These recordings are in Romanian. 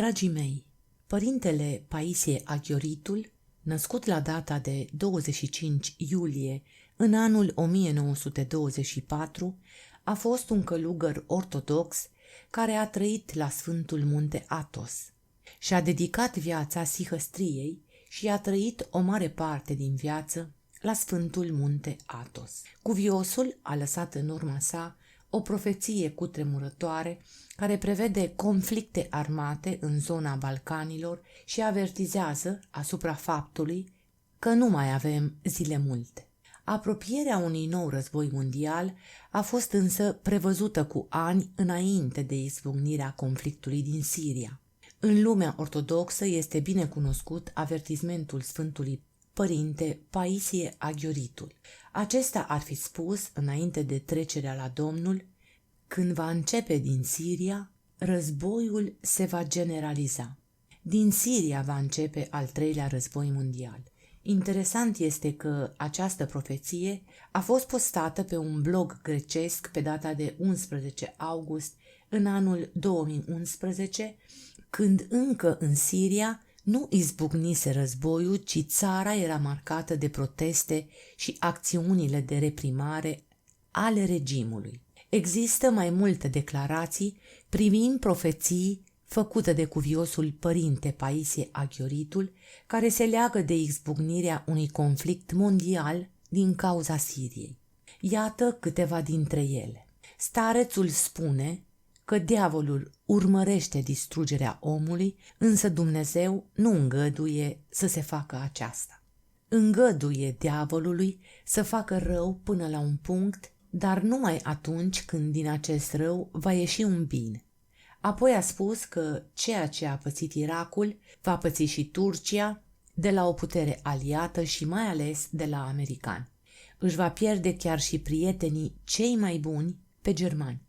Dragii mei, părintele Paisie Aghioritul, născut la data de 25 iulie în anul 1924, a fost un călugăr ortodox care a trăit la Sfântul Munte Athos. Și-a dedicat viața sihăstriei și a trăit o mare parte din viață la Sfântul Munte Athos. Cuviosul a lăsat în urma sa o profeție cutremurătoare care prevede conflicte armate în zona Balcanilor și avertizează asupra faptului că nu mai avem zile multe. Apropierea unui nou război mondial a fost însă prevăzută cu ani înainte de izbucnirea conflictului din Siria. În lumea ortodoxă este bine cunoscut avertismentul Sfântului Părinte Paisie Aghioritul. Acesta ar fi spus, înainte de trecerea la Domnul: când va începe din Siria, războiul se va generaliza. Din Siria va începe al treilea război mondial. Interesant este că această profeție a fost postată pe un blog grecesc pe data de 11 august în anul 2011, când încă în Siria nu izbucnise războiul, ci țara era marcată de proteste și acțiunile de reprimare ale regimului. Există mai multe declarații privind profeții făcute de cuviosul părinte Paisie Aghioritul, care se leagă de izbucnirea unui conflict mondial din cauza Siriei. Iată câteva dintre ele. Starețul spune că diavolul urmărește distrugerea omului, însă Dumnezeu nu îngăduie să se facă aceasta. Îngăduie diavolului să facă rău până la un punct, dar numai atunci când din acest rău va ieși un bine. Apoi a spus că ceea ce a pățit Irakul va păți și Turcia de la o putere aliată și mai ales de la americani. Își va pierde chiar și prietenii cei mai buni pe germani.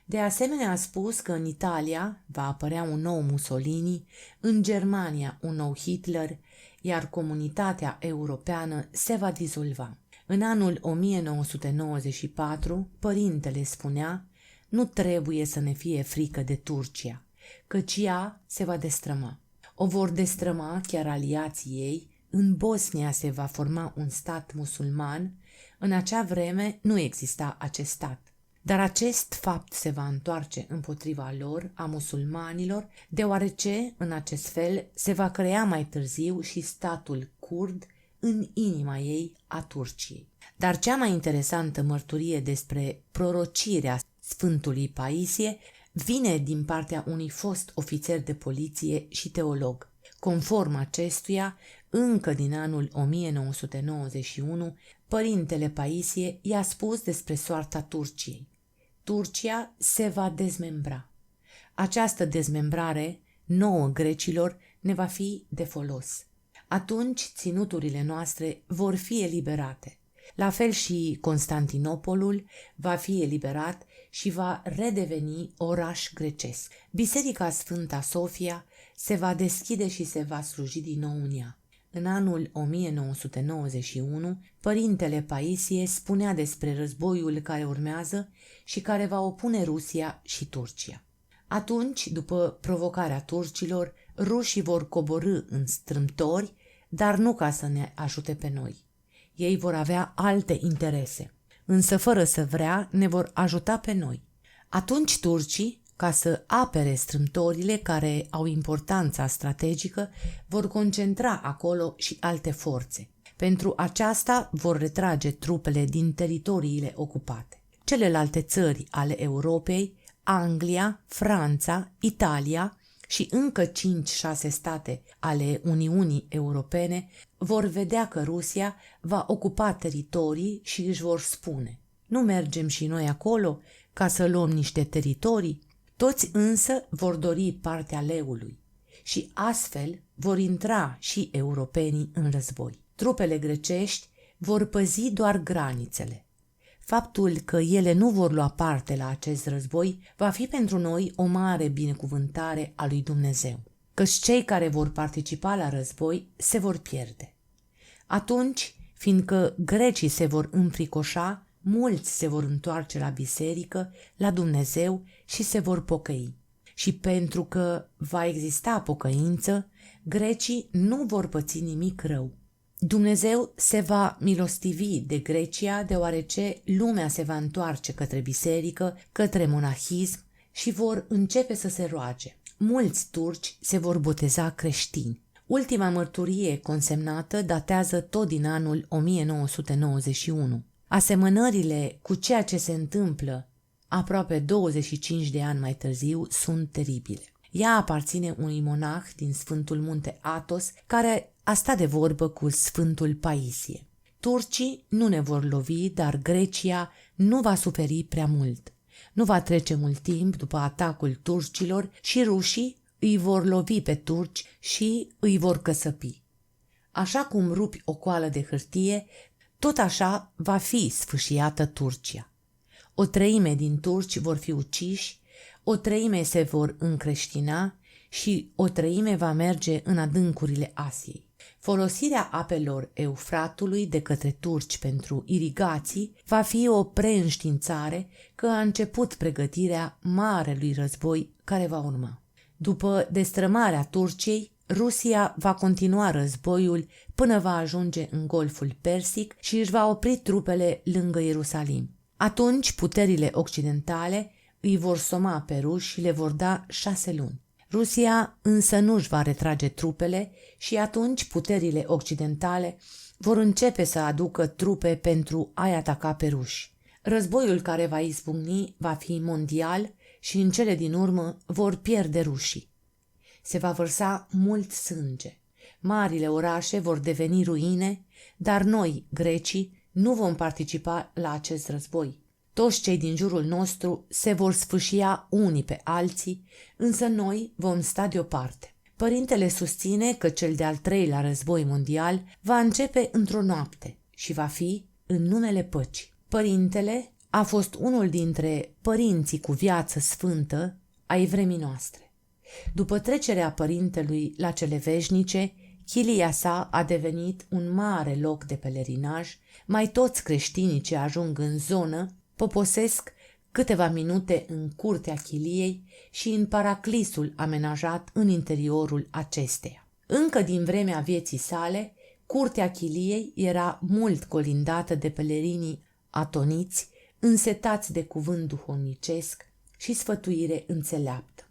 De asemenea a spus că în Italia va apărea un nou Mussolini, în Germania un nou Hitler, iar comunitatea europeană se va dizolva. În anul 1994, părintele spunea: nu trebuie să ne fie frică de Turcia, căci ea se va destrăma. O vor destrăma chiar aliații ei, în Bosnia se va forma un stat musulman, în acea vreme nu exista acest stat. Dar acest fapt se va întoarce împotriva lor, a musulmanilor, deoarece în acest fel se va crea mai târziu și statul curd în inima ei a Turciei. Dar cea mai interesantă mărturie despre prorocirea Sfântului Paisie vine din partea unui fost ofițer de poliție și teolog. Conform acestuia, încă din anul 1991, părintele Paisie i-a spus despre soarta Turciei: Turcia se va dezmembra. Această dezmembrare nouă grecilor ne va fi de folos. Atunci ținuturile noastre vor fi eliberate. La fel și Constantinopolul va fi eliberat și va redeveni oraș grecesc. Biserica Sfânta Sofia se va deschide și se va sluji din nou în ea. În anul 1991, părintele Paisie spunea despre războiul care urmează și care va opune Rusia și Turcia. Atunci, după provocarea turcilor, rușii vor coborî în strâmtori, dar nu ca să ne ajute pe noi. Ei vor avea alte interese, însă fără să vrea ne vor ajuta pe noi. Atunci turcii, ca să apere strâmtorile care au importanța strategică, vor concentra acolo și alte forțe. Pentru aceasta vor retrage trupele din teritoriile ocupate. Celelalte țări ale Europei, Anglia, Franța, Italia și încă 5-6 state ale Uniunii Europene vor vedea că Rusia va ocupa teritorii și își vor spune: nu mergem și noi acolo ca să luăm niște teritorii? Toți însă vor dori partea leului și astfel vor intra și europenii în război. Trupele grecești vor păzi doar granițele. Faptul că ele nu vor lua parte la acest război va fi pentru noi o mare binecuvântare a lui Dumnezeu, căci cei care vor participa la război se vor pierde. Atunci, fiindcă grecii se vor înfricoșa, mulți se vor întoarce la biserică, la Dumnezeu și se vor pocăi. și pentru că va exista pocăință, grecii nu vor păți nimic rău. Dumnezeu se va milostivi de Grecia deoarece lumea se va întoarce către biserică, către monahism și vor începe să se roage. Mulți turci se vor boteza creștini. Ultima mărturie consemnată datează tot din anul 1991. Asemănările cu ceea ce se întâmplă aproape 25 de ani mai târziu sunt teribile. Ea aparține unui monah din Sfântul Munte Athos care a stat de vorbă cu Sfântul Paisie. Turcii nu ne vor lovi, dar Grecia nu va suferi prea mult. Nu va trece mult timp după atacul turcilor și rușii îi vor lovi pe turci și îi vor căsăpi. Așa cum rupi o coală de hârtie, tot așa va fi sfâșiată Turcia. O treime din turci vor fi uciși, o treime se vor încreștina și o treime va merge în adâncurile Asiei. Folosirea apelor Eufratului de către turci pentru irigații va fi o preînștiințare că a început pregătirea marelui război care va urma. După destrămarea Turciei, Rusia va continua războiul până va ajunge în Golful Persic și își va opri trupele lângă Ierusalim. Atunci puterile occidentale îi vor soma pe ruși și le vor da 6 luni. Rusia însă nu își va retrage trupele și atunci puterile occidentale vor începe să aducă trupe pentru a-i ataca pe ruși. Războiul care va izbucni va fi mondial și în cele din urmă vor pierde rușii. Se va vărsa mult sânge. Marile orașe vor deveni ruine, dar noi, grecii, nu vom participa la acest război. Toți cei din jurul nostru se vor sfâșia unii pe alții, însă noi vom sta deoparte. Părintele susține că cel de-al 3-lea război mondial va începe într-o noapte și va fi în numele păcii. Părintele a fost unul dintre părinții cu viață sfântă ai vremii noastre. După trecerea părintelui la cele veșnice, chilia sa a devenit un mare loc de pelerinaj, mai toți creștinii ce ajung în zonă poposesc câteva minute în curtea chiliei și în paraclisul amenajat în interiorul acesteia. Încă din vremea vieții sale, curtea chiliei era mult colindată de pelerinii atoniți, însetați de cuvânt duhovnicesc și sfătuire înțeleaptă.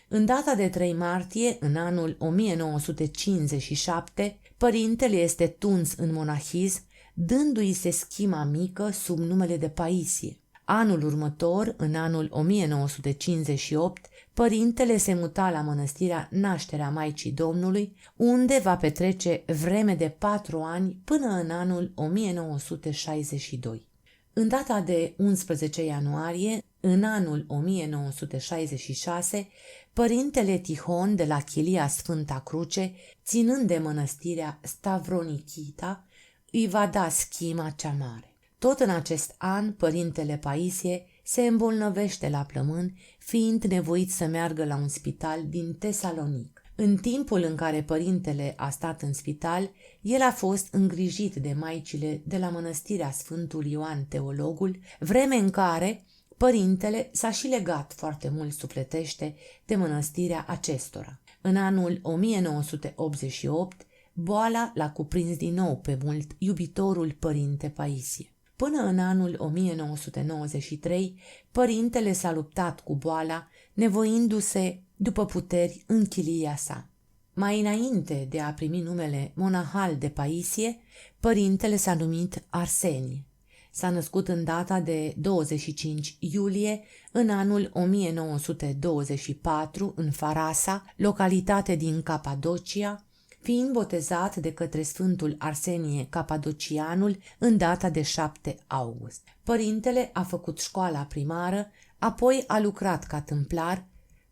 În data de 3 martie, în anul 1957, părintele este tuns în monahism, dându-i se schima mică sub numele de Paisie. Anul următor, în anul 1958, părintele se muta la mănăstirea Nașterea Maicii Domnului, unde va petrece vreme de 4 ani până în anul 1962. În data de 11 ianuarie, în anul 1966, părintele Tihon de la Chilia Sfânta Cruce, ținând de mănăstirea Stavronichita, îi va da schima cea mare. Tot în acest an, părintele Paisie se îmbolnăvește la plămân, fiind nevoit să meargă la un spital din Tesalonic. În timpul în care părintele a stat în spital, el a fost îngrijit de maicile de la mănăstirea Sfântul Ioan Teologul, vreme în care părintele s-a și legat foarte mult sufletește de mănăstirea acestora. În anul 1988, boala l-a cuprins din nou pe mult iubitorul părinte Paisie. Până în anul 1993, părintele s-a luptat cu boala, nevoindu-se după puteri în chilia sa. Mai înainte de a primi numele monahal de Paisie, părintele s-a numit Arsenie. S-a născut în data de 25 iulie în anul 1924 în Farasa, localitate din Capadocia, fiind botezat de către Sfântul Arsenie Capadocianul în data de 7 august. Părintele a făcut școala primară, apoi a lucrat ca tâmplar,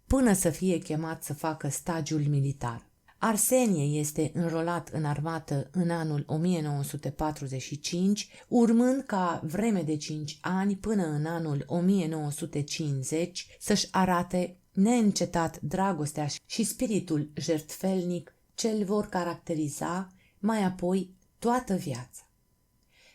până să fie chemat să facă stagiul militar. Arsenie este înrolat în armată în anul 1945, urmând ca vreme de 5 ani până în anul 1950 să-și arate neîncetat dragostea și spiritul jertfelnic ce îl vor caracteriza mai apoi toată viața.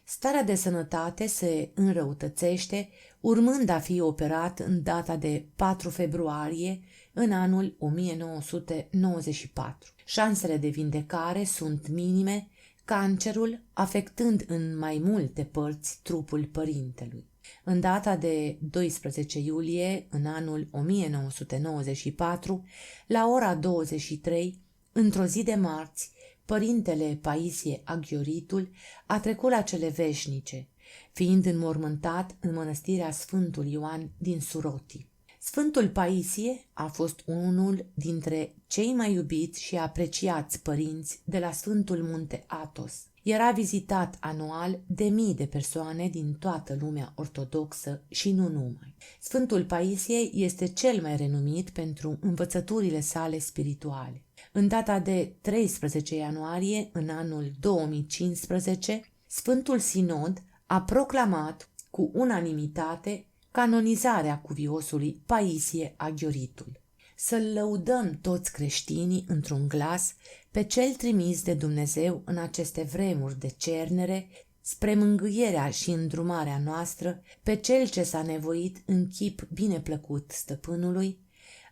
Starea de sănătate se înrăutățește, urmând a fi operat în data de 4 februarie în anul 1994. Șansele de vindecare sunt minime, cancerul afectând în mai multe părți trupul părintelui. În data de 12 iulie, în anul 1994, la ora 23, într-o zi de marți, părintele Paisie Aghioritul a trecut la cele veșnice, fiind înmormântat în mănăstirea Sfântul Ioan din Suroti. Sfântul Paisie a fost unul dintre cei mai iubiți și apreciați părinți de la Sfântul Munte Athos. Era vizitat anual de mii de persoane din toată lumea ortodoxă și nu numai. Sfântul Paisie este cel mai renumit pentru învățăturile sale spirituale. În data de 13 ianuarie, în anul 2015, Sfântul Sinod a proclamat cu unanimitate canonizarea cuviosului Paisie Aghioritul. Să-l lăudăm toți creștinii într-un glas pe cel trimis de Dumnezeu în aceste vremuri de cernere, spre mângâierea și îndrumarea noastră, pe cel ce s-a nevoit în chip bineplăcut stăpânului,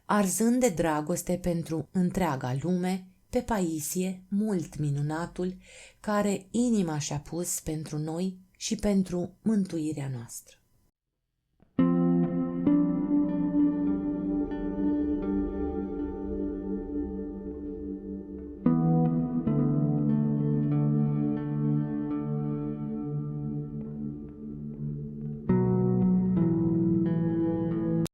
arzând de dragoste pentru întreaga lume, pe Paisie, mult minunatul, care inima și-a pus pentru noi și pentru mântuirea noastră.